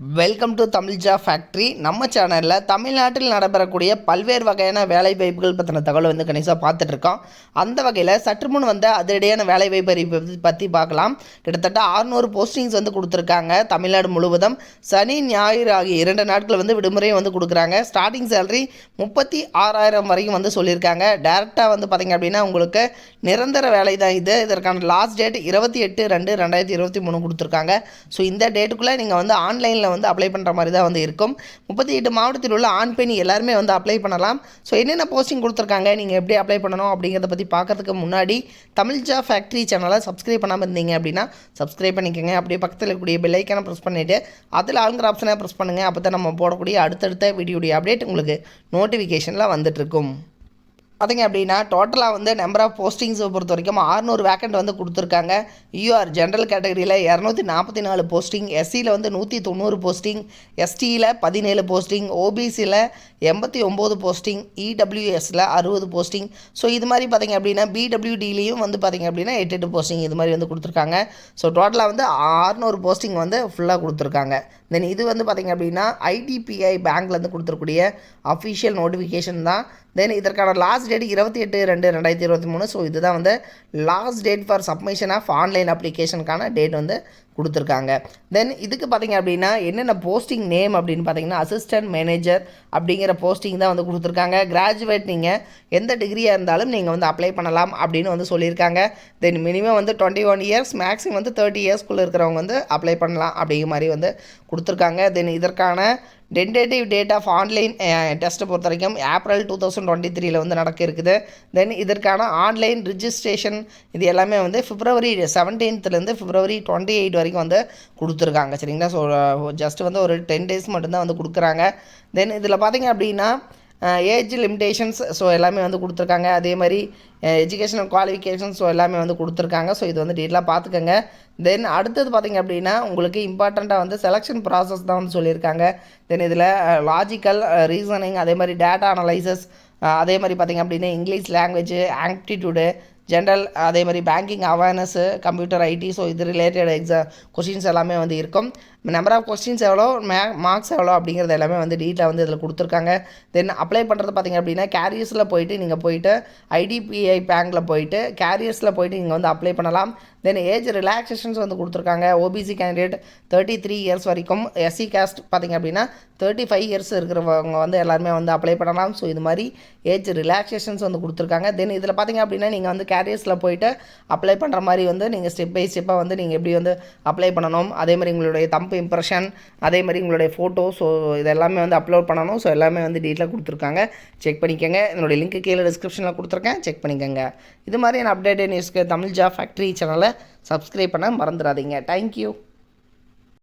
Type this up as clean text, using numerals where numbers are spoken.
Welcome to Tamil job factory. நம்ம சேனலில் தமிழ்நாட்டில் நடைபெறக்கூடிய பல்வேறு வகையான வேலைவாய்ப்புகள் பற்றின தகவலை வந்து கணிசாக பார்த்துட்ருக்கோம். அந்த வகையில் சற்று முன் வந்த அதிரடியான வேலைவாய்ப்பு பற்றி பார்க்கலாம். கிட்டத்தட்ட 600 போஸ்டிங்ஸ் வந்து கொடுத்துருக்காங்க. தமிழ்நாடு முழுவதும் சனி ஞாயிறு ஆகிய 2 நாட்கள் வந்து விடுமுறையும் வந்து கொடுக்குறாங்க. ஸ்டார்டிங் சேலரி 36,000 வரைக்கும் வந்து சொல்லியிருக்காங்க. டேரெக்டாக வந்து பார்த்திங்க அப்படின்னா உங்களுக்கு நிரந்தர வேலை தான் இது. இதற்கான லாஸ்ட் டேட் 28/2/2023 கொடுத்துருக்காங்க. ஸோ இந்த டேட்டுக்குள்ளே நீங்கள் வந்து ஆன்லைனில் வந்து அப்ளை பண்ணுற மாதிரி தான் வந்து இருக்கும். 38 மாவட்டத்தில் உள்ள ஆண் பெண் எல்லாருமே வந்து அப்ளை பண்ணலாம். ஸோ என்னென்ன போஸ்டிங் கொடுத்துருக்காங்க, நீங்கள் எப்படி அப்ளை பண்ணணும் அப்படிங்கிறத பற்றி பார்க்கறதுக்கு முன்னாடி தமிழ் ஜாப் ஃபேக்ட்ரி சேனலை சப்ஸ்கிரைப் பண்ணாமல் இருந்தீங்க அப்படின்னா சப்ஸ்கிரைப் பண்ணிக்கோங்க. அப்படியே பக்கத்தில் இருக்கக்கூடிய பெல் ஐக்கானை ப்ரெஸ் பண்ணிவிட்டு அதில் ஆளுங்கிற ஆப்ஷனை ப்ரெஸ் பண்ணுங்கள். அப்போ தான் நம்ம போடக்கூடிய அடுத்தடுத்த வீடியோடைய அப்டேட் உங்களுக்கு நோட்டிஃபிகேஷனில் வந்துட்டுருக்கும். பார்த்திங்க அப்படின்னா டோட்டலாக வந்து நம்பர் ஆஃப் போஸ்டிங்ஸை பொறுத்த வரைக்கும் 600 வேக்கண்ட் வந்து கொடுத்துருக்காங்க. யூஆர் ஜென்ரல் கேட்டகரியில் 244 போஸ்டிங், எஸ்சியில் வந்து 190 போஸ்டிங், எஸ்டியில் 17 போஸ்டிங், ஓபிசியில் 89 போஸ்டிங், இடபிள்யூஎஸில் 60 போஸ்டிங். ஸோ இது மாதிரி பார்த்திங்க அப்படின்னா பிடபிள்யூடிலையும் வந்து பார்த்திங்க அப்படின்னா 8 போஸ்டிங் இது மாதிரி வந்து கொடுத்துருக்காங்க. ஸோ டோட்டலாக வந்து 600 போஸ்டிங் வந்து ஃபுல்லாக கொடுத்துருக்காங்க. தென் இது வந்து பார்த்திங்க அப்படின்னா ஐடிபிஐ பேங்க்லேருந்து கொடுத்துருக்கூடிய அஃபிஷியல் நோட்டிஃபிகேஷன் தான். தென் இதற்கான லாஸ்ட் டேட் 28/2/2023. ஸோ இதுதான் வந்து last date for submission of online அப்ளிகேஷனுக்கான டேட் வந்து கொடுத்துருக்காங்க. தென் இதுக்கு பார்த்திங்க அப்படின்னா என்னென்ன போஸ்டிங் நேம் அப்படின்னு பார்த்தீங்கன்னா அசிஸ்டன்ட் மேனேஜர் அப்படிங்கிற போஸ்டிங் தான் வந்து கொடுத்துருக்காங்க. கிராஜுவேட் நீங்கள் எந்த டிகிரியாக இருந்தாலும் நீங்கள் வந்து அப்ளை பண்ணலாம் அப்படின்னு வந்து சொல்லியிருக்காங்க. தென் மினிமம் வந்து 21 இயர்ஸ், மேக்ஸிமம் வந்து 30 இயர்ஸ்க்குள்ளே இருக்கிறவங்க வந்து அப்ளை பண்ணலாம் அப்படிங்கிற மாதிரி வந்து கொடுத்துருக்காங்க. தென் இதற்கான டென்டேட்டிவ் டேட் ஆஃப் ஆன்லைன் டெஸ்ட்டை பொறுத்த வரைக்கும் ஏப்ரல் 2023 வந்து நடக்க இருக்குது. தென் இதற்கான ஆன்லைன் ரிஜிஸ்ட்ரேஷன் இது எல்லாமே வந்து February 17 February 28 வரைக்கும் வந்து கொடுத்துருக்காங்க. சரிங்களா? ஸோ ஜஸ்ட் வந்து ஒரு 10 டேஸ் மட்டும்தான் வந்து கொடுக்குறாங்க. தென் இதில் பார்த்திங்க அப்படின்னா ஏஜ் லிமிடேஷன்ஸ் ஸோ எல்லாமே வந்து கொடுத்துருக்காங்க. அதே மாதிரி எஜுகேஷனல் குவாலிஃபிகேஷன்ஸ் ஸோ எல்லாமே வந்து கொடுத்துருக்காங்க. ஸோ இது வந்து டீட்டெயிலாக பார்த்துக்கோங்க. தென் அடுத்தது பார்த்திங்க அப்படின்னா உங்களுக்கு இம்பார்ட்டண்ட்டாக வந்து செலெக்ஷன் ப்ராசஸ் தான் வந்து சொல்லியிருக்காங்க. தென் இதில் லாஜிக்கல் ரீசனிங், அதே மாதிரி டேட்டா அனலைசஸ், அதே மாதிரி பார்த்திங்க அப்படின்னா இங்கிலீஷ் லாங்குவேஜ், ஆப்டிடியூடு, ஜென்ரல், அதே மாதிரி banking awareness, computer ID. So இது ரிலேட்டட் கொஷின்ஸ் எல்லாமே வந்து இருக்கும். நம்பர் ஆஃப் கொஸ்டின்ஸ் எவ்வளோ, மார்க்ஸ் எவ்வளோ அப்படிங்கிறது எல்லாமே வந்து டீட்டெயிலாக வந்து இதில் கொடுத்துருக்காங்க. தென் அப்ளை பண்ணுறது பார்த்திங்க அப்படின்னா கேரியர்ஸில் நீங்கள் போயிட்டு ஐடிபிஐ பேங்கில் போயிட்டு கேரியர்ஸில் போயிட்டு நீங்கள் வந்து அப்ளை பண்ணலாம். தென் ஏஜ் ரிலாக்ஸேஷன்ஸ் வந்து கொடுத்துருக்காங்க. ஓபிசி கேண்டிடேட் 33 இயர்ஸ் வரைக்கும், எஸ்சி காஸ்ட் பார்த்திங்க அப்படின்னா 35 இயர்ஸ் இருக்கிறவங்க வந்து எல்லாருமே வந்து அப்ளை பண்ணலாம். ஸோ இது மாதிரி ஏஜ் ரிலாக்ஸேஷன்ஸ் வந்து கொடுத்துருக்காங்க. தென் இதில் பார்த்திங்க அப்படின்னா நீங்கள் வந்து கேரியர்ஸில் போயிட்டு அப்ளை பண்ணுற மாதிரி வந்து நீங்கள் ஸ்டெப் பை ஸ்டெப்பாக வந்து நீங்கள் எப்படி வந்து அப்ளை பண்ணணும், அதே மாதிரி உங்களுடைய தம்பு இம்ப்ரெஷன், அதே மாதிரி உங்களுடைய ஃபோட்டோ, ஸோ இது எல்லாமே வந்து அப்லோட் பண்ணணும். ஸோ எல்லாமே வந்து டீட்டெயிலாக கொடுத்துருக்காங்க. செக் பண்ணிக்கோங்க. என்னுடைய லிங்க் கீழே டிஸ்கிரிப்ஷனில் கொடுத்துருக்கேன், செக் பண்ணிக்கோங்க. இது மாதிரியான அப்டேட் நியூஸ்க்கு தமிழ் ஜாப் ஃபேக்ட்ரி சேனலை சப்ஸ்கிரைப் பண்ண மறந்துடாதீங்க. தேங்க்யூ.